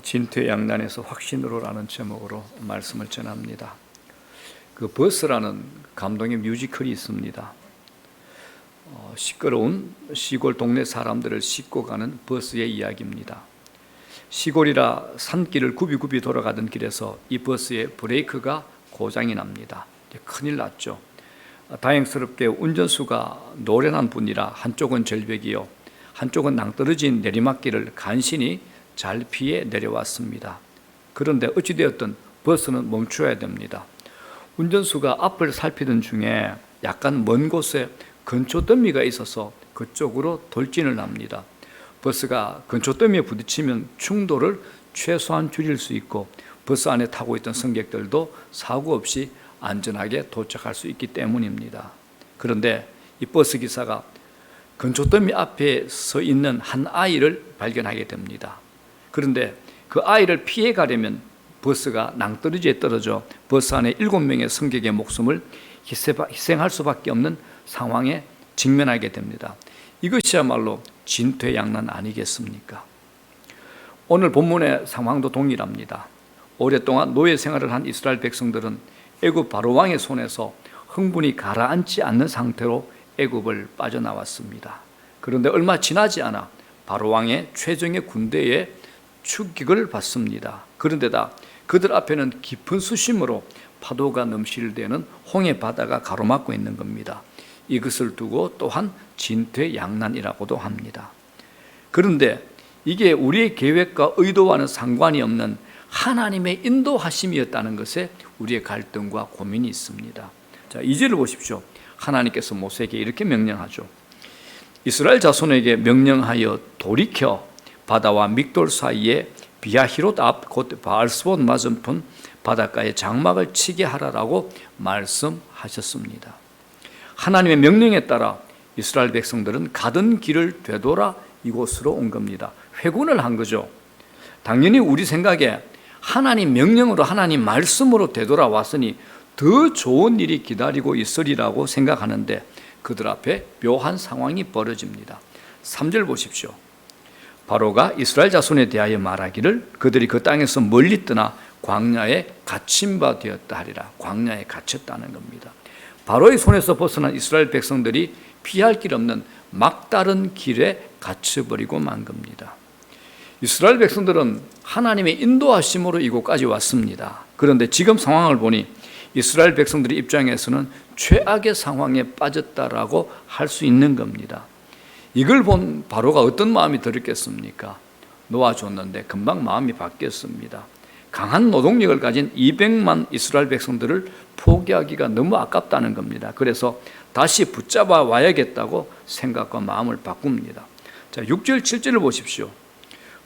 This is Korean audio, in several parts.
진퇴양난에서 확신으로라는 제목으로 말씀을 전합니다. 그 버스라는 감동의 뮤지컬이 있습니다. 시끄러운 시골 동네 사람들을 싣고 가는 버스의 이야기입니다. 시골이라 산길을 굽이굽이 돌아가던 길에서 이 버스의 브레이크가 고장이 납니다. 큰일 났죠. 다행스럽게 운전수가 노련한 분이라 한쪽은 절벽이요, 한쪽은 낭떠러진 내리막길을 간신히 잘 피해 내려왔습니다. 그런데 어찌되었든 버스는 멈춰야 됩니다. 운전수가 앞을 살피던 중에 약간 먼 곳에 건초더미가 있어서 그쪽으로 돌진을 합니다. 버스가 건초더미에 부딪히면 충돌을 최소한 줄일 수 있고 버스 안에 타고 있던 승객들도 사고 없이 안전하게 도착할 수 있기 때문입니다. 그런데 이 버스 기사가 건초더미 앞에 서 있는 한 아이를 발견하게 됩니다. 그런데 그 아이를 피해 가려면 버스가 낭떠러지에 떨어져 버스 안에 7명의 승객의 목숨을 희생할 수밖에 없는 상황에 직면하게 됩니다. 이것이야말로 진퇴양난 아니겠습니까? 오늘 본문의 상황도 동일합니다. 오랫동안 노예 생활을 한 이스라엘 백성들은 애굽 바로왕의 손에서 흥분이 가라앉지 않는 상태로 애굽을 빠져나왔습니다. 그런데 얼마 지나지 않아 바로왕의 최정예 군대에 추격을 받습니다. 그런데다 그들 앞에는 깊은 수심으로 파도가 넘실대는 홍해 바다가 가로막고 있는 겁니다. 이것을 두고 또한 진퇴양난이라고도 합니다. 그런데 이게 우리의 계획과 의도와는 상관이 없는 하나님의 인도하심이었다는 것에 우리의 갈등과 고민이 있습니다. 자, 2절을 보십시오. 하나님께서 모세에게 이렇게 명령하죠. 이스라엘 자손에게 명령하여 돌이켜 바다와 믹돌 사이에 비아히롯 앞 곧 바알스본 맞은편 바닷가에 장막을 치게 하라라고 말씀하셨습니다. 하나님의 명령에 따라 이스라엘 백성들은 가던 길을 되돌아 이곳으로 온 겁니다. 회군을 한 거죠. 당연히 우리 생각에 하나님 명령으로 하나님 말씀으로 되돌아왔으니 더 좋은 일이 기다리고 있으리라고 생각하는데 그들 앞에 묘한 상황이 벌어집니다. 3절 보십시오. 바로가 이스라엘 자손에 대하여 말하기를 그들이 그 땅에서 멀리 떠나 광야에 갇힌 바 되었다 하리라. 광야에 갇혔다는 겁니다. 바로의 손에서 벗어난 이스라엘 백성들이 피할 길 없는 막다른 길에 갇혀버리고 만 겁니다. 이스라엘 백성들은 하나님의 인도하심으로 이곳까지 왔습니다. 그런데 지금 상황을 보니 이스라엘 백성들의 입장에서는 최악의 상황에 빠졌다라고 할 수 있는 겁니다. 이걸 본 바로가 어떤 마음이 들었겠습니까? 놓아줬는데 금방 마음이 바뀌었습니다. 강한 노동력을 가진 200만 이스라엘 백성들을 포기하기가 너무 아깝다는 겁니다. 그래서 다시 붙잡아 와야겠다고 생각과 마음을 바꿉니다. 자, 6절 7절을 보십시오.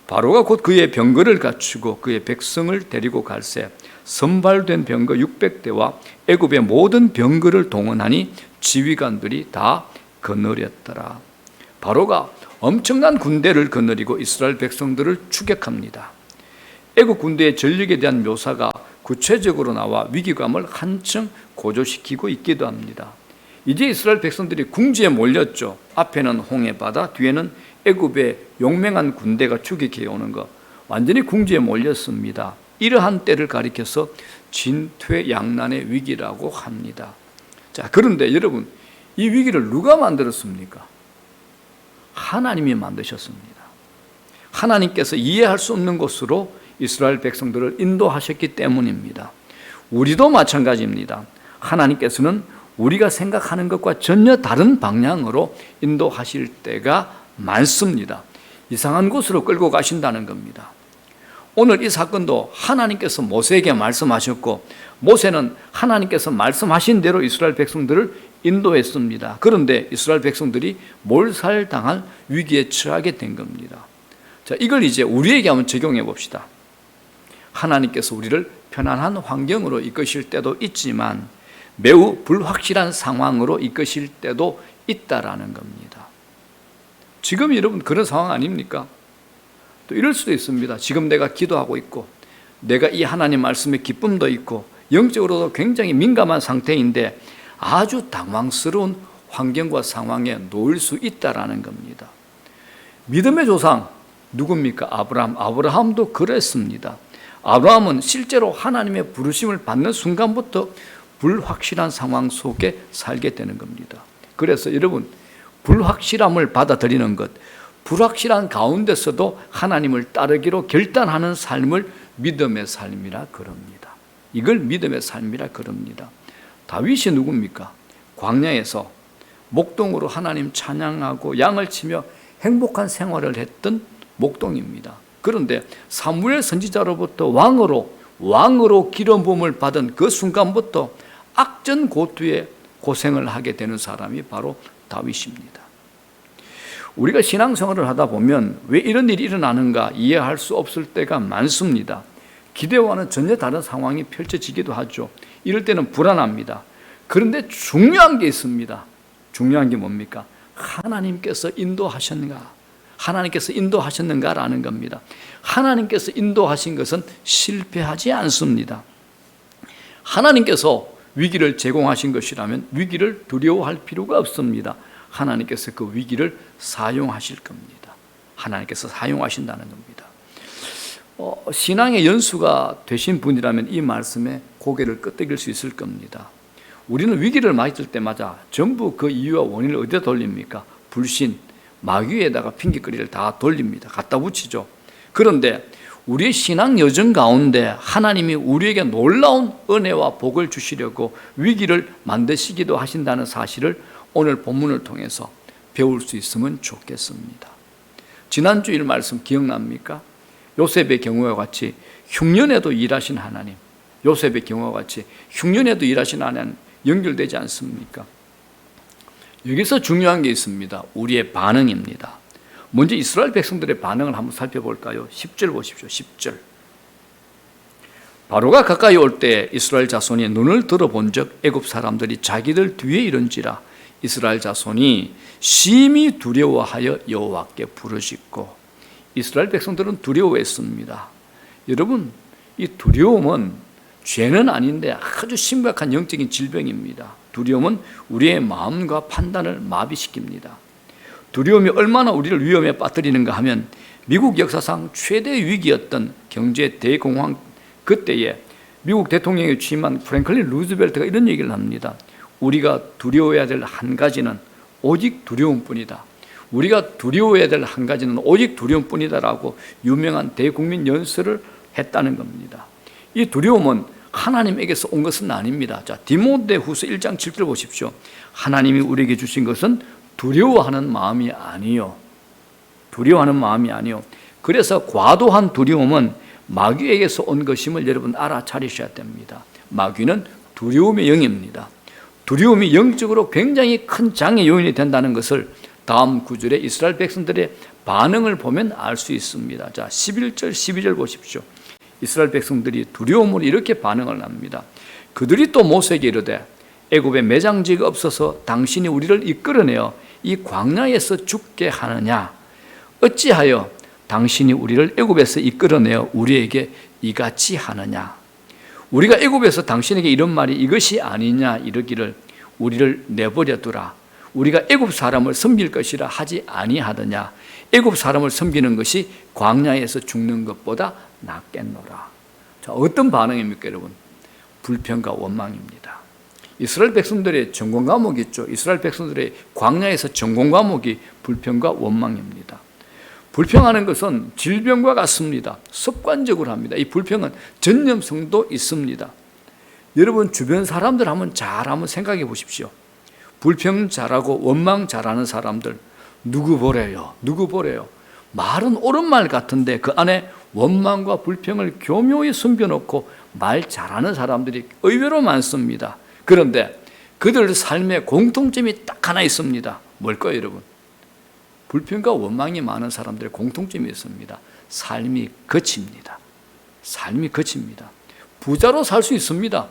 바로가 곧 그의 병거를 갖추고 그의 백성을 데리고 갈새 선발된 병거 600대와 애굽의 모든 병거를 동원하니 지휘관들이 다 거느렸더라. 바로가 엄청난 군대를 거느리고 이스라엘 백성들을 추격합니다. 애굽 군대의 전력에 대한 묘사가 구체적으로 나와 위기감을 한층 고조시키고 있기도 합니다. 이제 이스라엘 백성들이 궁지에 몰렸죠. 앞에는 홍해바다, 뒤에는 애굽의 용맹한 군대가 추격해 오는 것, 완전히 궁지에 몰렸습니다. 이러한 때를 가리켜서 진퇴양난의 위기라고 합니다. 자, 그런데 여러분, 이 위기를 누가 만들었습니까? 하나님이 만드셨습니다. 하나님께서 이해할 수 없는 곳으로 이스라엘 백성들을 인도하셨기 때문입니다. 우리도 마찬가지입니다. 하나님께서는 우리가 생각하는 것과 전혀 다른 방향으로 인도하실 때가 많습니다. 이상한 곳으로 끌고 가신다는 겁니다. 오늘 이 사건도 하나님께서 모세에게 말씀하셨고 모세는 하나님께서 말씀하신 대로 이스라엘 백성들을 인도했습니다. 그런데 이스라엘 백성들이 몰살당할 위기에 처하게 된 겁니다. 자, 이걸 이제 우리에게 한번 적용해 봅시다. 하나님께서 우리를 편안한 환경으로 이끄실 때도 있지만 매우 불확실한 상황으로 이끄실 때도 있다라는 겁니다. 지금 여러분 그런 상황 아닙니까? 또 이럴 수도 있습니다. 지금 내가 기도하고 있고 내가 이 하나님 말씀에 기쁨도 있고 영적으로도 굉장히 민감한 상태인데 아주 당황스러운 환경과 상황에 놓일 수 있다라는 겁니다. 믿음의 조상 누굽니까? 아브라함. 아브라함도 그랬습니다. 아브라함은 실제로 하나님의 부르심을 받는 순간부터 불확실한 상황 속에 살게 되는 겁니다. 그래서 여러분, 불확실함을 받아들이는 것, 불확실한 가운데서도 하나님을 따르기로 결단하는 삶을 믿음의 삶이라 그럽니다. 이걸 믿음의 삶이라 그럽니다. 다윗이 누굽니까? 광야에서 목동으로 하나님 찬양하고 양을 치며 행복한 생활을 했던 목동입니다. 그런데 사무엘 선지자로부터 왕으로 기름 부음을 받은 그 순간부터 악전고투의 고생을 하게 되는 사람이 바로 다윗입니다. 우리가 신앙생활을 하다 보면 왜 이런 일이 일어나는가 이해할 수 없을 때가 많습니다. 기대와는 전혀 다른 상황이 펼쳐지기도 하죠. 이럴 때는 불안합니다. 그런데 중요한 게 있습니다. 중요한 게 뭡니까? 하나님께서 인도하셨는가라는 겁니다. 하나님께서 인도하신 것은 실패하지 않습니다. 하나님께서 위기를 제공하신 것이라면 위기를 두려워할 필요가 없습니다. 하나님께서 그 위기를 사용하실 겁니다. 하나님께서 사용하신다는 겁니다. 신앙의 연수가 되신 분이라면 이 말씀에 고개를 끄덕일 수 있을 겁니다. 우리는 위기를 맞을 때마다 전부 그 이유와 원인을 어디다 돌립니까? 불신, 마귀에다가 핑계거리를 다 돌립니다. 갖다 붙이죠. 그런데 우리의 신앙 여정 가운데 하나님이 우리에게 놀라운 은혜와 복을 주시려고 위기를 만드시기도 하신다는 사실을 오늘 본문을 통해서 배울 수 있으면 좋겠습니다. 지난주일 말씀 기억납니까? 요셉의 경우와 같이 흉년에도 일하신 하나님, 요셉의 경우와 같이 흉년에도 일하신 하나님 연결되지 않습니까? 여기서 중요한 게 있습니다. 우리의 반응입니다. 먼저 이스라엘 백성들의 반응을 한번 살펴볼까요? 10절 보십시오. 10절. 바로가 가까이 올 때 이스라엘 자손이 눈을 들어본즉 애굽 사람들이 자기들 뒤에 이른지라 이스라엘 자손이 심히 두려워하여 여호와께 부르짖고. 이스라엘 백성들은 두려워했습니다. 여러분, 이 두려움은 죄는 아닌데 아주 심각한 영적인 질병입니다. 두려움은 우리의 마음과 판단을 마비시킵니다. 두려움이 얼마나 우리를 위험에 빠뜨리는가 하면 미국 역사상 최대 위기였던 경제 대공황 그때에 미국 대통령에 취임한 프랭클린 루즈벨트가 이런 얘기를 합니다. 우리가 두려워해야 될 한 가지는 오직 두려움뿐이다. 우리가 두려워해야 될 한 가지는 오직 두려움뿐이다라고 유명한 대국민 연설을 했다는 겁니다. 이 두려움은 하나님에게서 온 것은 아닙니다. 자, 디모데후서 1장 7절 보십시오. 하나님이 우리에게 주신 것은 두려워하는 마음이 아니요. 두려워하는 마음이 아니요. 그래서 과도한 두려움은 마귀에게서 온 것임을 여러분 알아차리셔야 됩니다. 마귀는 두려움의 영입니다. 두려움이 영적으로 굉장히 큰 장애 요인이 된다는 것을 다음 구절에 이스라엘 백성들의 반응을 보면 알 수 있습니다. 자, 11절, 12절 보십시오. 이스라엘 백성들이 두려움으로 이렇게 반응을 합니다. 그들이 또 모세에게 이르되 애굽에 매장지가 없어서 당신이 우리를 이끌어내어 이 광야에서 죽게 하느냐? 어찌하여 당신이 우리를 애굽에서 이끌어내어 우리에게 이같이 하느냐? 우리가 애굽에서 당신에게 이런 말이 이것이 아니냐 이르기를 우리를 내버려 두라. 우리가 애굽 사람을 섬길 것이라 하지 아니하더냐? 애굽 사람을 섬기는 것이 광야에서 죽는 것보다 낫겠노라. 자, 어떤 반응입니까, 여러분? 불평과 원망입니다. 이스라엘 백성들의 전공 과목이 있죠. 이스라엘 백성들의 광야에서 전공 과목이 불평과 원망입니다. 불평하는 것은 질병과 같습니다. 습관적으로 합니다. 이 불평은 전염성도 있습니다. 여러분 주변 사람들 한번 생각해 보십시오. 불평 잘하고 원망 잘하는 사람들 누구 보래요? 말은 옳은 말 같은데 그 안에 원망과 불평을 교묘히 숨겨놓고 말 잘하는 사람들이 의외로 많습니다. 그런데 그들 삶의 공통점이 딱 하나 있습니다. 뭘까요, 여러분? 불평과 원망이 많은 사람들의 공통점이 있습니다. 삶이 거칩니다. 부자로 살 수 있습니다.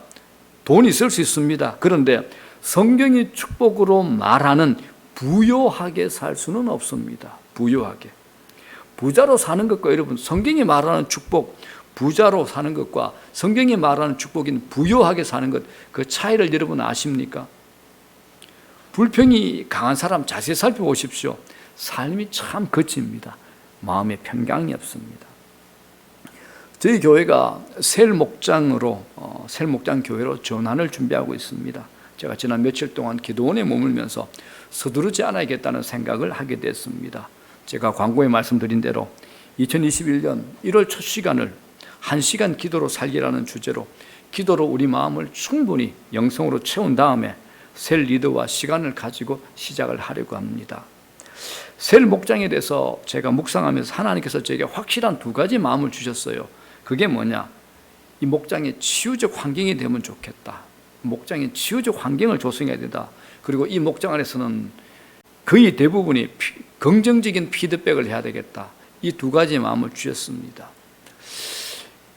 돈이 있을 수 있습니다. 그런데 성경이 축복으로 말하는 부요하게 살 수는 없습니다. 부자로 사는 것과 여러분 성경이 말하는 축복, 부자로 사는 것과 성경이 말하는 축복인 부요하게 사는 것, 그 차이를 여러분 아십니까? 불평이 강한 사람 자세히 살펴보십시오. 삶이 참 거칩니다. 마음에 평강이 없습니다. 저희 교회가 셀 목장 교회로 전환을 준비하고 있습니다. 제가 지난 며칠 동안 기도원에 머물면서 서두르지 않아야겠다는 생각을 하게 됐습니다. 제가 광고에 말씀드린 대로 2021년 1월 첫 시간을 1시간 기도로 살기라는 주제로 기도로 우리 마음을 충분히 영성으로 채운 다음에 셀 리더와 시간을 가지고 시작을 하려고 합니다. 셀 목장에 대해서 제가 묵상하면서 하나님께서 제게 확실한 2가지 마음을 주셨어요. 그게 뭐냐? 이 목장의 치유적 환경이 되면 좋겠다. 목장의 치유적 환경을 조성해야 된다. 그리고 이 목장 안에서는 거의 대부분이 긍정적인 피드백을 해야 되겠다. 이 2가지 마음을 주셨습니다.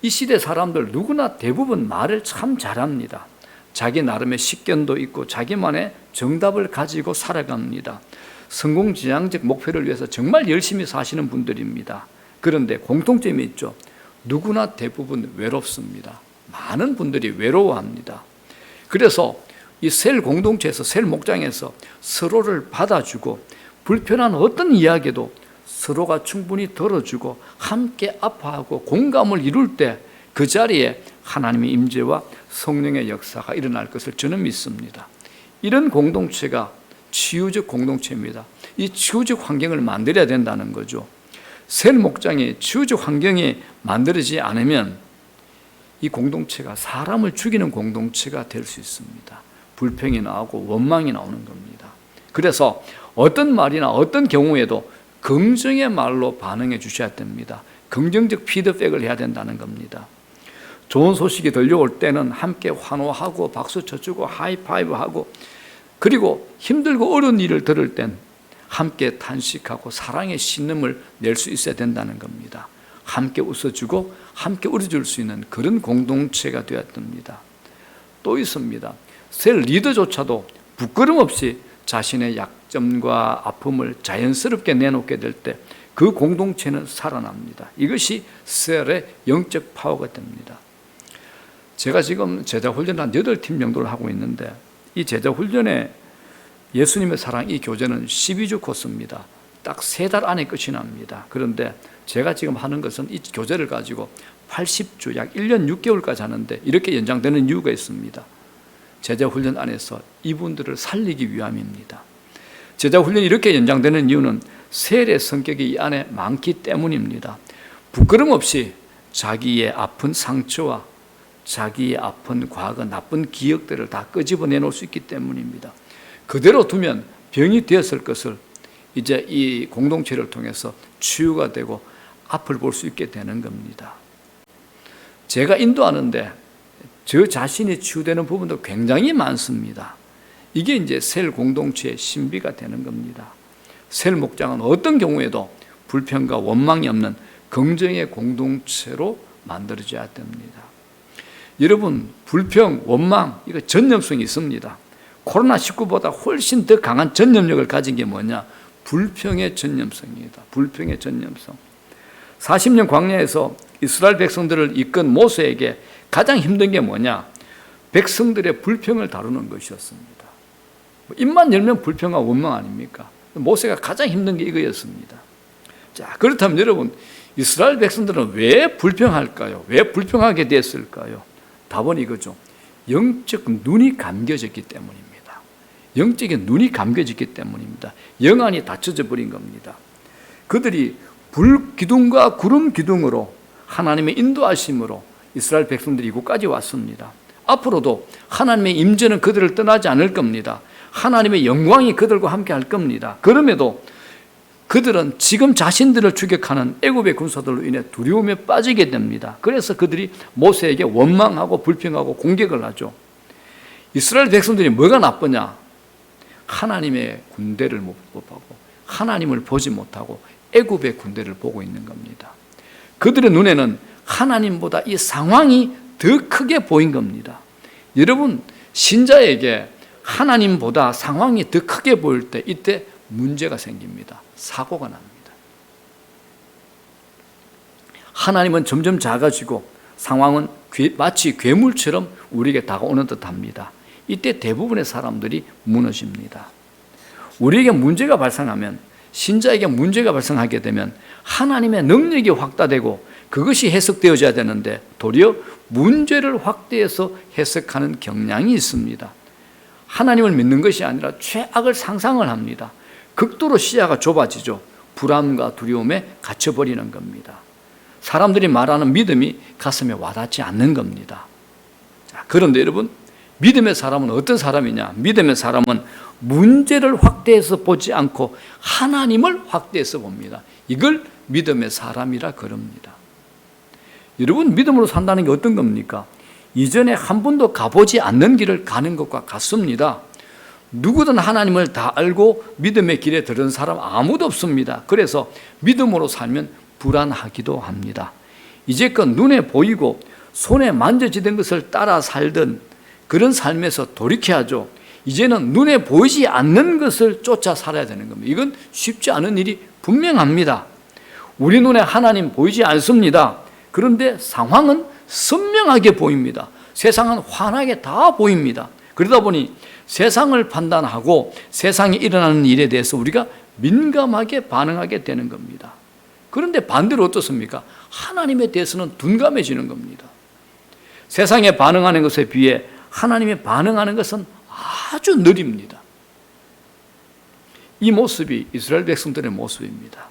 이 시대 사람들 누구나 대부분 말을 참 잘합니다. 자기 나름의 식견도 있고 자기만의 정답을 가지고 살아갑니다. 성공지향적 목표를 위해서 정말 열심히 사시는 분들입니다. 그런데 공통점이 있죠. 누구나 대부분 외롭습니다. 많은 분들이 외로워합니다. 그래서 이 셀 공동체에서, 셀 목장에서 서로를 받아주고 불편한 어떤 이야기도 서로가 충분히 들어주고 함께 아파하고 공감을 이룰 때 그 자리에 하나님의 임재와 성령의 역사가 일어날 것을 저는 믿습니다. 이런 공동체가 치유적 공동체입니다. 이 치유적 환경을 만들어야 된다는 거죠. 셀 목장에 치유적 환경이 만들어지지 않으면 이 공동체가 사람을 죽이는 공동체가 될 수 있습니다. 불평이 나오고 원망이 나오는 겁니다. 그래서 어떤 말이나 어떤 경우에도 긍정의 말로 반응해 주셔야 됩니다. 긍정적 피드백을 해야 된다는 겁니다. 좋은 소식이 들려올 때는 함께 환호하고 박수 쳐주고 하이파이브하고, 그리고 힘들고 어려운 일을 들을 땐 함께 탄식하고 사랑의 신음을 낼 수 있어야 된다는 겁니다. 함께 웃어주고 함께 울어줄 수 있는 그런 공동체가 되어야 됩니다. 또 있습니다. 셀 리더조차도 부끄럼 없이 자신의 약점과 아픔을 자연스럽게 내놓게 될 때 그 공동체는 살아납니다. 이것이 셀의 영적 파워가 됩니다. 제가 지금 제자훈련 한 8팀 정도를 하고 있는데 이 제자훈련에 예수님의 사랑 이 교제는 12주 코스입니다. 딱 3달 안에 끝이 납니다. 그런데 제가 지금 하는 것은 이 교제를 가지고 80주, 약 1년 6개월까지 하는데 이렇게 연장되는 이유가 있습니다. 제자훈련 안에서 이분들을 살리기 위함입니다. 제자훈련이 이렇게 연장되는 이유는 셀의 성격이 이 안에 많기 때문입니다. 부끄럼 없이 자기의 아픈 상처와 자기의 아픈 과거, 나쁜 기억들을 다 끄집어내놓을 수 있기 때문입니다. 그대로 두면 병이 되었을 것을 이제 이 공동체를 통해서 치유가 되고 앞을 볼 수 있게 되는 겁니다. 제가 인도하는데 저 자신이 치유되는 부분도 굉장히 많습니다. 이게 이제 셀 공동체의 신비가 되는 겁니다. 셀 목장은 어떤 경우에도 불평과 원망이 없는 긍정의 공동체로 만들어져야 됩니다. 여러분, 불평, 원망, 이거 전염성이 있습니다. 코로나19보다 훨씬 더 강한 전염력을 가진 게 뭐냐? 불평의 전염성입니다. 불평의 전염성. 40년 광야에서 이스라엘 백성들을 이끈 모세에게 가장 힘든 게 뭐냐? 백성들의 불평을 다루는 것이었습니다. 입만 열면 불평과 원망 아닙니까? 모세가 가장 힘든 게 이거였습니다. 자, 그렇다면 여러분, 이스라엘 백성들은 왜 불평할까요? 왜 불평하게 됐을까요? 답은 이거죠. 영적 눈이 감겨졌기 때문입니다. 영적인 눈이 감겨졌기 때문입니다. 영안이 닫혀져 버린 겁니다. 그들이 불 기둥과 구름 기둥으로 하나님의 인도하심으로 이스라엘 백성들이 이곳까지 왔습니다. 앞으로도 하나님의 임재는 그들을 떠나지 않을 겁니다. 하나님의 영광이 그들과 함께 할 겁니다. 그럼에도 그들은 지금 자신들을 추격하는 애굽의 군사들로 인해 두려움에 빠지게 됩니다. 그래서 그들이 모세에게 원망하고 불평하고 공격을 하죠. 이스라엘 백성들이 뭐가 나쁘냐? 하나님의 군대를 못 보고 하나님을 보지 못하고 애굽의 군대를 보고 있는 겁니다. 그들의 눈에는 하나님보다 이 상황이 더 크게 보인 겁니다. 여러분, 신자에게 하나님보다 상황이 더 크게 보일 때 이때 문제가 생깁니다. 사고가 납니다. 하나님은 점점 작아지고 상황은 마치 괴물처럼 우리에게 다가오는 듯합니다. 이때 대부분의 사람들이 무너집니다. 우리에게 문제가 발생하면 신자에게 문제가 발생하게 되면 하나님의 능력이 확대되고 그것이 해석되어져야 되는데 도리어 문제를 확대해서 해석하는 경향이 있습니다. 하나님을 믿는 것이 아니라 최악을 상상을 합니다. 극도로 시야가 좁아지죠. 불안과 두려움에 갇혀버리는 겁니다. 사람들이 말하는 믿음이 가슴에 와닿지 않는 겁니다. 자, 그런데 여러분, 믿음의 사람은 어떤 사람이냐? 믿음의 사람은 문제를 확대해서 보지 않고 하나님을 확대해서 봅니다. 이걸 믿음의 사람이라 그럽니다. 여러분, 믿음으로 산다는 게 어떤 겁니까? 이전에 한 번도 가보지 않는 길을 가는 것과 같습니다. 누구든 하나님을 다 알고 믿음의 길에 들은 사람 아무도 없습니다. 그래서 믿음으로 살면 불안하기도 합니다. 이제껏 눈에 보이고 손에 만져지던 것을 따라 살던 그런 삶에서 돌이켜야죠. 이제는 눈에 보이지 않는 것을 쫓아 살아야 되는 겁니다. 이건 쉽지 않은 일이 분명합니다. 우리 눈에 하나님 보이지 않습니다. 그런데 상황은 선명하게 보입니다. 세상은 환하게 다 보입니다. 그러다 보니 세상을 판단하고 세상에 일어나는 일에 대해서 우리가 민감하게 반응하게 되는 겁니다. 그런데 반대로 어떻습니까? 하나님에 대해서는 둔감해지는 겁니다. 세상에 반응하는 것에 비해 하나님에 반응하는 것은 아주 느립니다. 이 모습이 이스라엘 백성들의 모습입니다.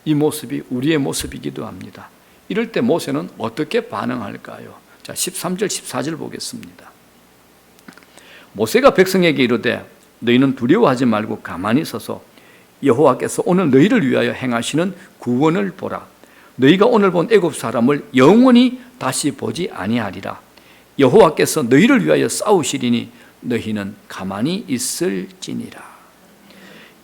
이 모습이 우리의 모습이기도 합니다. 이럴 때 모세는 어떻게 반응할까요? 자, 13절 14절 보겠습니다. 모세가 백성에게 이르되 너희는 두려워하지 말고 가만히 서서 여호와께서 오늘 너희를 위하여 행하시는 구원을 보라. 너희가 오늘 본 애굽 사람을 영원히 다시 보지 아니하리라. 여호와께서 너희를 위하여 싸우시리니 너희는 가만히 있을지니라.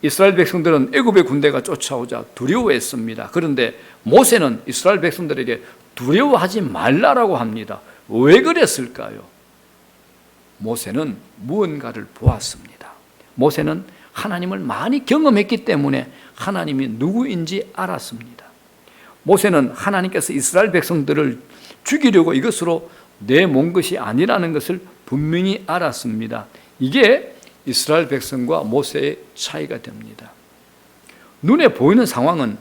이스라엘 백성들은 애굽의 군대가 쫓아오자 두려워했습니다. 그런데 모세는 이스라엘 백성들에게 두려워하지 말라라고 합니다. 왜 그랬을까요? 모세는 무언가를 보았습니다. 모세는 하나님을 많이 경험했기 때문에 하나님이 누구인지 알았습니다. 모세는 하나님께서 이스라엘 백성들을 죽이려고 이것으로 내몬 것이 아니라는 것을 분명히 알았습니다. 이게 이스라엘 백성과 모세의 차이가 됩니다. 눈에 보이는 상황은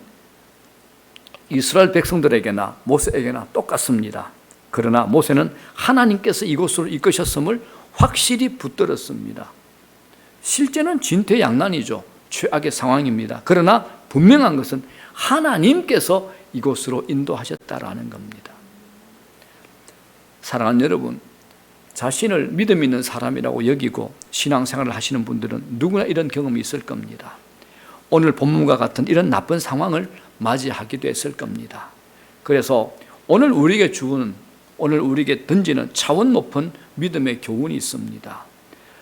이스라엘 백성들에게나 모세에게나 똑같습니다. 그러나 모세는 하나님께서 이곳으로 이끄셨음을 확실히 붙들었습니다. 실제는 진퇴양난이죠. 최악의 상황입니다. 그러나 분명한 것은 하나님께서 이곳으로 인도하셨다라는 겁니다. 사랑하는 여러분, 자신을 믿음 있는 사람이라고 여기고 신앙생활을 하시는 분들은 누구나 이런 경험이 있을 겁니다. 오늘 본문과 같은 이런 나쁜 상황을 맞이하기도 했을 겁니다. 그래서 오늘 우리에게 주는, 오늘 우리에게 던지는 차원 높은 믿음의 교훈이 있습니다.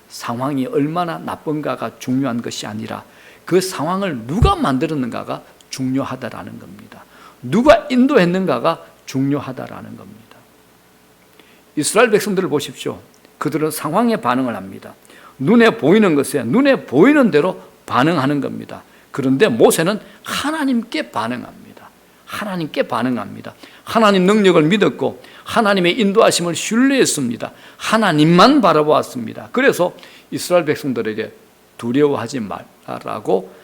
상황이 얼마나 나쁜가가 중요한 것이 아니라 그 상황을 누가 만들었는가가 중요하다라는 겁니다. 누가 인도했는가가 중요하다라는 겁니다. 이스라엘 백성들을 보십시오. 그들은 상황에 반응을 합니다. 눈에 보이는 것에 눈에 보이는 대로 반응하는 겁니다. 그런데 모세는 하나님께 반응합니다. 하나님께 반응합니다. 하나님 능력을 믿었고 하나님의 인도하심을 신뢰했습니다. 하나님만 바라보았습니다. 그래서 이스라엘 백성들에게 두려워하지 말라고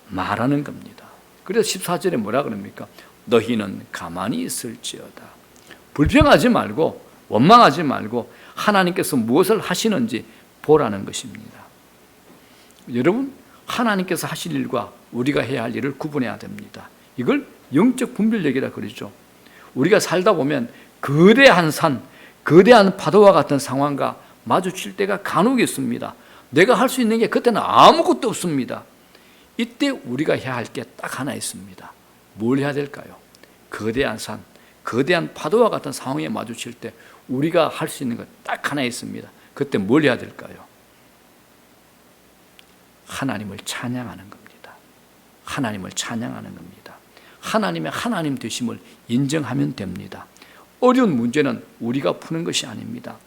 말하는 겁니다. 그래서 14절에 뭐라 그럽니까? 너희는 가만히 있을지어다. 불평하지 말고 원망하지 말고 하나님께서 무엇을 하시는지 보라는 것입니다. 여러분, 하나님께서 하실 일과 우리가 해야 할 일을 구분해야 됩니다. 이걸 영적 분별력이라 그러죠. 우리가 살다 보면 거대한 산, 거대한 파도와 같은 상황과 마주칠 때가 간혹 있습니다. 내가 할 수 있는 게 그때는 아무것도 없습니다. 이때 우리가 해야 할 게 딱 하나 있습니다. 뭘 해야 될까요? 거대한 산, 거대한 파도와 같은 상황에 마주칠 때 우리가 할 수 있는 것 딱 하나 있습니다. 그때 뭘 해야 될까요? 하나님을 찬양하는 겁니다. 하나님을 찬양하는 겁니다. 하나님의 하나님 되심을 인정하면 됩니다. 어려운 문제는 우리가 푸는 것이 아닙니다.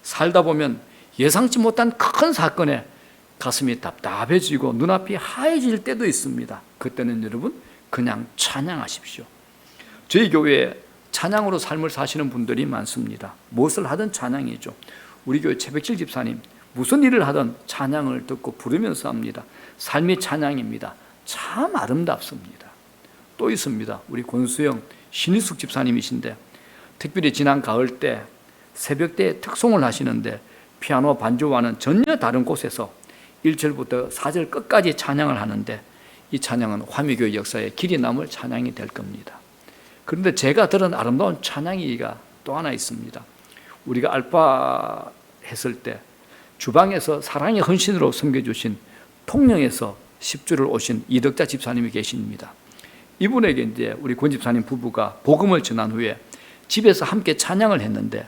살다 보면 예상치 못한 큰 사건에 가슴이 답답해지고 눈앞이 하얘질 때도 있습니다. 그때는 여러분 그냥 찬양하십시오. 저희 교회에 찬양으로 삶을 사시는 분들이 많습니다. 무엇을 하든 찬양이죠. 우리 교회 최백질 집사님 무슨 일을 하든 찬양을 듣고 부르면서 합니다. 삶이 찬양입니다. 참 아름답습니다. 또 있습니다. 우리 권수영 신희숙 집사님이신데 특별히 지난 가을 때 새벽 때 특송을 하시는데 피아노 반주와는 전혀 다른 곳에서 1절부터 4절 끝까지 찬양을 하는데 이 찬양은 화미교회 역사에 길이 남을 찬양이 될 겁니다. 그런데 제가 들은 아름다운 찬양이가 또 하나 있습니다. 우리가 알파 했을 때 주방에서 사랑의 헌신으로 섬겨주신 통영에서 10주를 오신 이덕자 집사님이 계십니다. 이분에게 이제 우리 권 집사님 부부가 복음을 전한 후에 집에서 함께 찬양을 했는데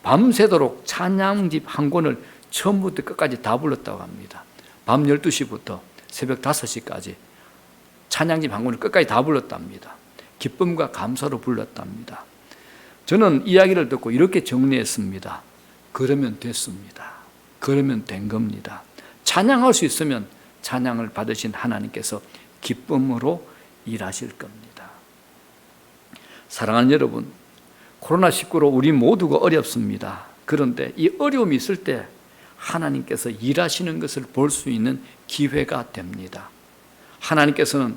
밤새도록 찬양집 한 권을 처음부터 끝까지 다 불렀다고 합니다. 밤 12시부터 새벽 5시까지 찬양집 한 권을 끝까지 다 불렀답니다. 기쁨과 감사로 불렀답니다. 저는 이야기를 듣고 이렇게 정리했습니다. 그러면 됐습니다. 그러면 된 겁니다. 찬양할 수 있으면 찬양을 받으신 하나님께서 기쁨으로 일하실 겁니다. 사랑하는 여러분, 코로나19로 우리 모두가 어렵습니다. 그런데 이 어려움이 있을 때 하나님께서 일하시는 것을 볼 수 있는 기회가 됩니다. 하나님께서는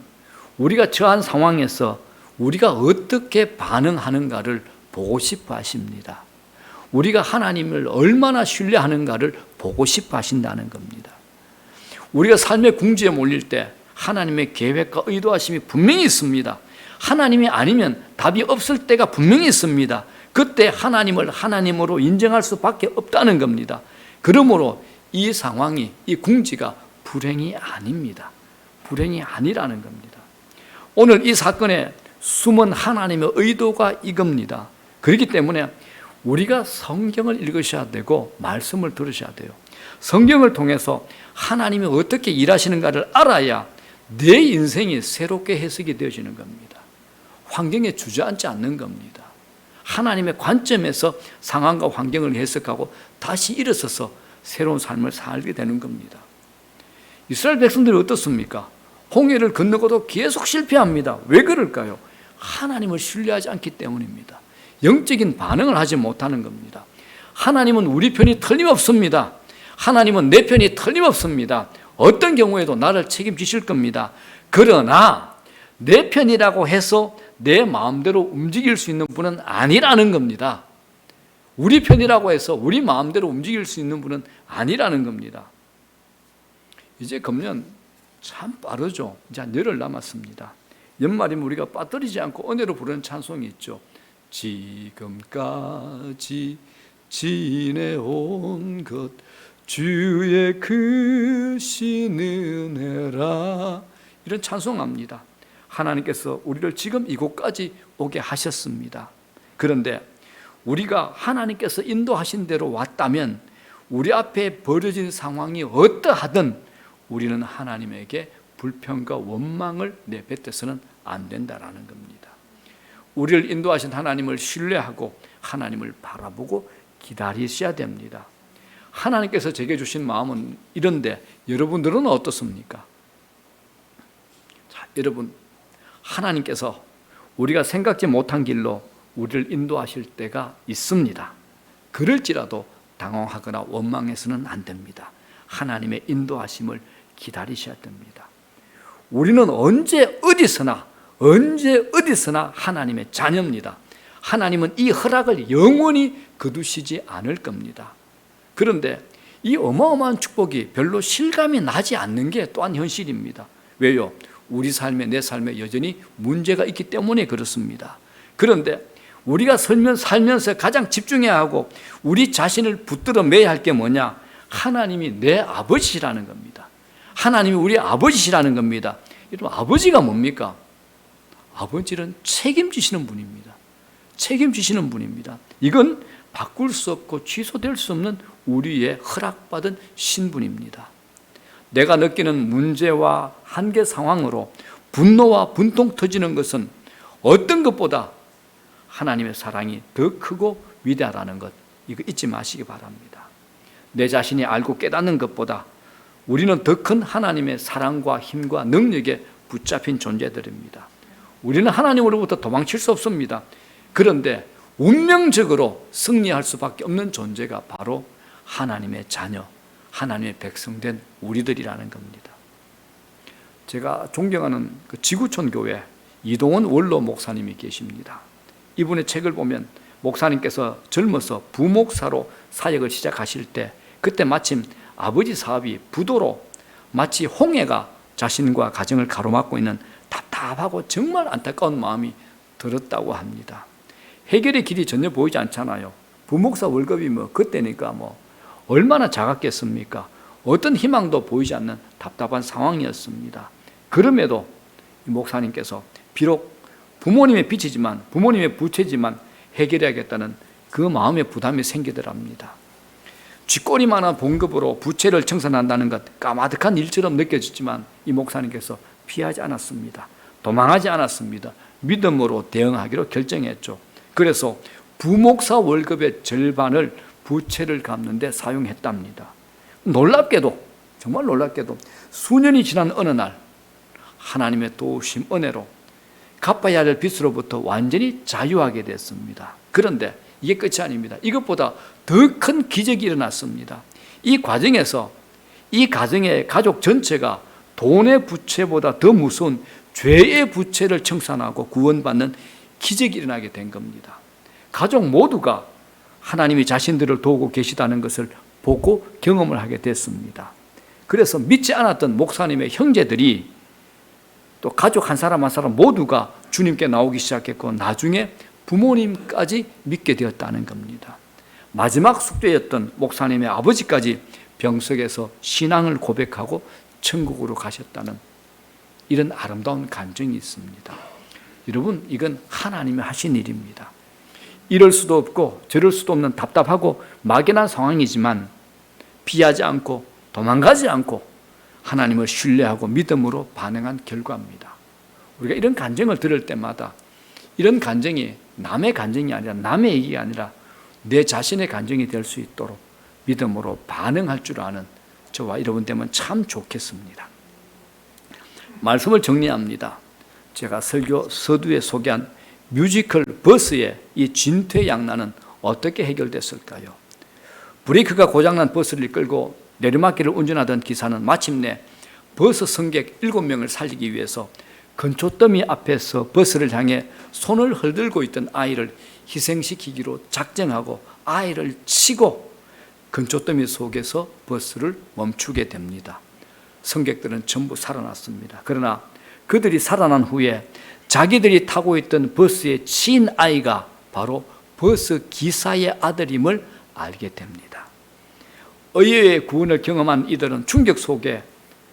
우리가 처한 상황에서 우리가 어떻게 반응하는가를 보고 싶어 하십니다. 우리가 하나님을 얼마나 신뢰하는가를 보고 싶어 하신다는 겁니다. 우리가 삶의 궁지에 몰릴 때 하나님의 계획과 의도하심이 분명히 있습니다. 하나님이 아니면 답이 없을 때가 분명히 있습니다. 그때 하나님을 하나님으로 인정할 수밖에 없다는 겁니다. 그러므로 이 상황이, 이 궁지가 불행이 아닙니다. 불행이 아니라는 겁니다. 오늘 이 사건에 숨은 하나님의 의도가 이겁니다. 그렇기 때문에 우리가 성경을 읽으셔야 되고 말씀을 들으셔야 돼요. 성경을 통해서 하나님이 어떻게 일하시는가를 알아야 내 인생이 새롭게 해석이 되어지는 겁니다. 환경에 주저앉지 않는 겁니다. 하나님의 관점에서 상황과 환경을 해석하고 다시 일어서서 새로운 삶을 살게 되는 겁니다. 이스라엘 백성들이 어떻습니까? 홍해를 건너고도 계속 실패합니다. 왜 그럴까요? 하나님을 신뢰하지 않기 때문입니다. 영적인 반응을 하지 못하는 겁니다. 하나님은 우리 편이 틀림없습니다. 하나님은 내 편이 틀림없습니다. 어떤 경우에도 나를 책임지실 겁니다. 그러나 내 편이라고 해서 내 마음대로 움직일 수 있는 분은 아니라는 겁니다. 우리 편이라고 해서 우리 마음대로 움직일 수 있는 분은 아니라는 겁니다. 이제 금년 참 빠르죠. 이제 한 열흘 남았습니다. 연말이면 우리가 빠뜨리지 않고 은혜로 부르는 찬송이 있죠. 지금까지 지내온 것 주의 크신 은혜라, 이런 찬송합니다. 하나님께서 우리를 지금 이곳까지 오게 하셨습니다. 그런데 우리가 하나님께서 인도하신 대로 왔다면 우리 앞에 벌어진 상황이 어떠하든 우리는 하나님에게 불평과 원망을 내뱉어서는 안 된다라는 겁니다. 우리를 인도하신 하나님을 신뢰하고 하나님을 바라보고 기다리셔야 됩니다. 하나님께서 제게 주신 마음은 이런데 여러분들은 어떻습니까? 자, 여러분, 하나님께서 우리가 생각지 못한 길로 우리를 인도하실 때가 있습니다. 그럴지라도 당황하거나 원망해서는 안 됩니다. 하나님의 인도하심을 기다리셔야 됩니다. 우리는 언제 어디서나 하나님의 자녀입니다. 하나님은 이 허락을 영원히 거두시지 않을 겁니다. 그런데 이 어마어마한 축복이 별로 실감이 나지 않는 게 또한 현실입니다. 왜요? 우리 삶에, 내 삶에 여전히 문제가 있기 때문에 그렇습니다. 그런데 우리가 살면서 가장 집중해야 하고 우리 자신을 붙들어 매야 할 게 뭐냐? 하나님이 내 아버지시라는 겁니다. 하나님이 우리 아버지시라는 겁니다. 여러분, 아버지가 뭡니까? 아버지는 책임지시는 분입니다. 책임지시는 분입니다. 이건 바꿀 수 없고 취소될 수 없는 우리의 허락받은 신분입니다. 내가 느끼는 문제와 한계 상황으로 분노와 분통 터지는 것은 어떤 것보다 하나님의 사랑이 더 크고 위대하다는 것, 이거 잊지 마시기 바랍니다. 내 자신이 알고 깨닫는 것보다 우리는 더 큰 하나님의 사랑과 힘과 능력에 붙잡힌 존재들입니다. 우리는 하나님으로부터 도망칠 수 없습니다. 그런데 운명적으로 승리할 수밖에 없는 존재가 바로 하나님의 자녀, 하나님의 백성된 우리들이라는 겁니다. 제가 존경하는 그 지구촌 교회 이동원 원로 목사님이 계십니다. 이분의 책을 보면 목사님께서 젊어서 부목사로 사역을 시작하실 때 그때 마침 아버지 사업이 부도로 마치 홍해가 자신과 가정을 가로막고 있는 답답하고 정말 안타까운 마음이 들었다고 합니다. 해결의 길이 전혀 보이지 않잖아요. 부목사 월급이 그때니까 얼마나 작았겠습니까? 어떤 희망도 보이지 않는 답답한 상황이었습니다. 그럼에도 목사님께서 비록 부모님의 빚이지만 부모님의 부채지만 해결해야겠다는 그 마음의 부담이 생기더랍니다. 쥐꼬리만한 봉급으로 부채를 청산한다는 것 까마득한 일처럼 느껴졌지만 이 목사님께서 피하지 않았습니다. 도망하지 않았습니다. 믿음으로 대응하기로 결정했죠. 그래서 부목사 월급의 절반을 부채를 갚는 데 사용했답니다. 놀랍게도 정말 놀랍게도 수년이 지난 어느 날 하나님의 도우심 은혜로 갚아야 할 빚으로부터 완전히 자유하게 됐습니다. 그런데 이게 끝이 아닙니다. 이것보다 더 큰 기적이 일어났습니다. 이 과정에서 이 가정의 가족 전체가 돈의 부채보다 더 무서운 죄의 부채를 청산하고 구원받는 기적이 일어나게 된 겁니다. 가족 모두가 하나님이 자신들을 도우고 계시다는 것을 보고 경험을 하게 됐습니다. 그래서 믿지 않았던 목사님의 형제들이 또 가족 한 사람 한 사람 모두가 주님께 나오기 시작했고 나중에 부모님까지 믿게 되었다는 겁니다. 마지막 숙제였던 목사님의 아버지까지 병석에서 신앙을 고백하고 천국으로 가셨다는 이런 아름다운 간증이 있습니다. 여러분, 이건 하나님이 하신 일입니다. 이럴 수도 없고 저럴 수도 없는 답답하고 막연한 상황이지만 피하지 않고 도망가지 않고 하나님을 신뢰하고 믿음으로 반응한 결과입니다. 우리가 이런 간증을 들을 때마다 이런 간증이 남의 간증이 아니라 남의 얘기가 아니라 내 자신의 간증이 될 수 있도록 믿음으로 반응할 줄 아는 저와 여러분 되면 참 좋겠습니다. 말씀을 정리합니다. 제가 설교 서두에 소개한 뮤지컬 버스의 이 진퇴양난은 어떻게 해결됐을까요? 브레이크가 고장난 버스를 끌고 내리막길을 운전하던 기사는 마침내 버스 승객 7명을 살리기 위해서 건초더미 앞에서 버스를 향해 손을 흔들고 있던 아이를 희생시키기로 작정하고 아이를 치고 건초더미 속에서 버스를 멈추게 됩니다. 승객들은 전부 살아났습니다. 그러나 그들이 살아난 후에 자기들이 타고 있던 버스에 치인 아이가 바로 버스 기사의 아들임을 알게 됩니다. 의외의 구원을 경험한 이들은 충격 속에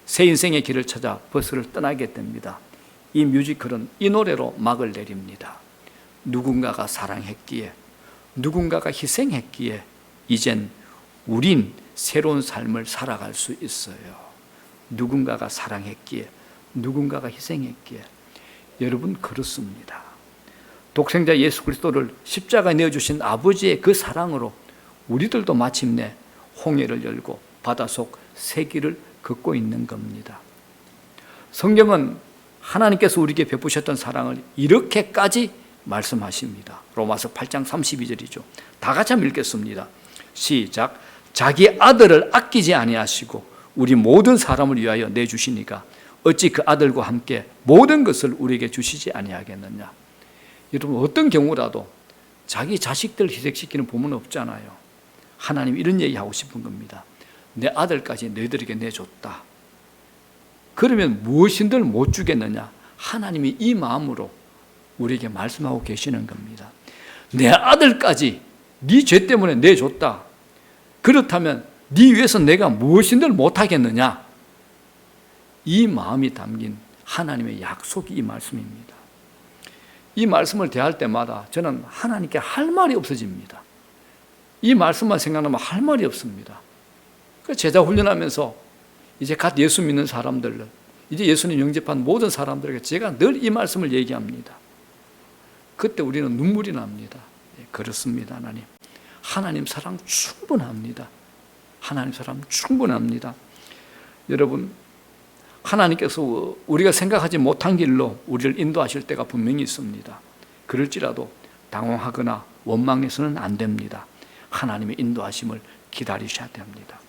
새 인생의 길을 찾아 버스를 떠나게 됩니다. 이 뮤지컬은 이 노래로 막을 내립니다. 누군가가 사랑했기에, 누군가가 희생했기에 이젠 우린 새로운 삶을 살아갈 수 있어요. 누군가가 사랑했기에, 누군가가 희생했기에. 여러분, 그렇습니다. 독생자 예수 그리스도를 십자가에 내어주신 아버지의 그 사랑으로 우리들도 마침내 홍해를 열고 바닷속 세기를 걷고 있는 겁니다. 성경은 하나님께서 우리에게 베푸셨던 사랑을 이렇게까지 말씀하십니다. 로마서 8장 32절이죠. 다 같이 한번 읽겠습니다. 시작. 자기 아들을 아끼지 아니하시고 우리 모든 사람을 위하여 내주시니까 어찌 그 아들과 함께 모든 것을 우리에게 주시지 아니하겠느냐. 여러분, 어떤 경우라도 자기 자식들 희생시키는 부모는 없잖아요. 하나님 이런 얘기하고 싶은 겁니다. 내 아들까지 너희들에게 내줬다. 그러면 무엇인들 못 주겠느냐. 하나님이 이 마음으로 우리에게 말씀하고 계시는 겁니다. 내 아들까지 네 죄 때문에 내줬다. 그렇다면 네 위해서 내가 무엇인들 못하겠느냐. 이 마음이 담긴 하나님의 약속이 이 말씀입니다. 이 말씀을 대할 때마다 저는 하나님께 할 말이 없어집니다. 이 말씀만 생각나면 할 말이 없습니다. 제자 훈련하면서 이제 갓 예수 믿는 사람들, 이제 예수님 영접한 모든 사람들에게 제가 늘 이 말씀을 얘기합니다. 그때 우리는 눈물이 납니다. 그렇습니다. 하나님. 하나님 사랑 충분합니다. 하나님 사랑 충분합니다. 여러분, 하나님께서 우리가 생각하지 못한 길로 우리를 인도하실 때가 분명히 있습니다. 그럴지라도 당황하거나 원망해서는 안 됩니다. 하나님의 인도하심을 기다리셔야 됩니다.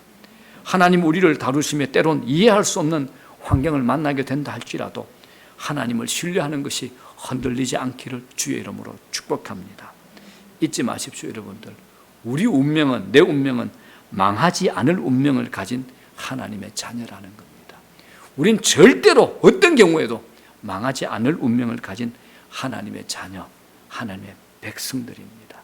하나님 우리를 다루심에 때론 이해할 수 없는 환경을 만나게 된다 할지라도 하나님을 신뢰하는 것이 흔들리지 않기를 주의 이름으로 축복합니다. 잊지 마십시오, 여러분들. 우리 운명은, 내 운명은 망하지 않을 운명을 가진 하나님의 자녀라는 겁니다. 우린 절대로 어떤 경우에도 망하지 않을 운명을 가진 하나님의 자녀, 하나님의 백성들입니다.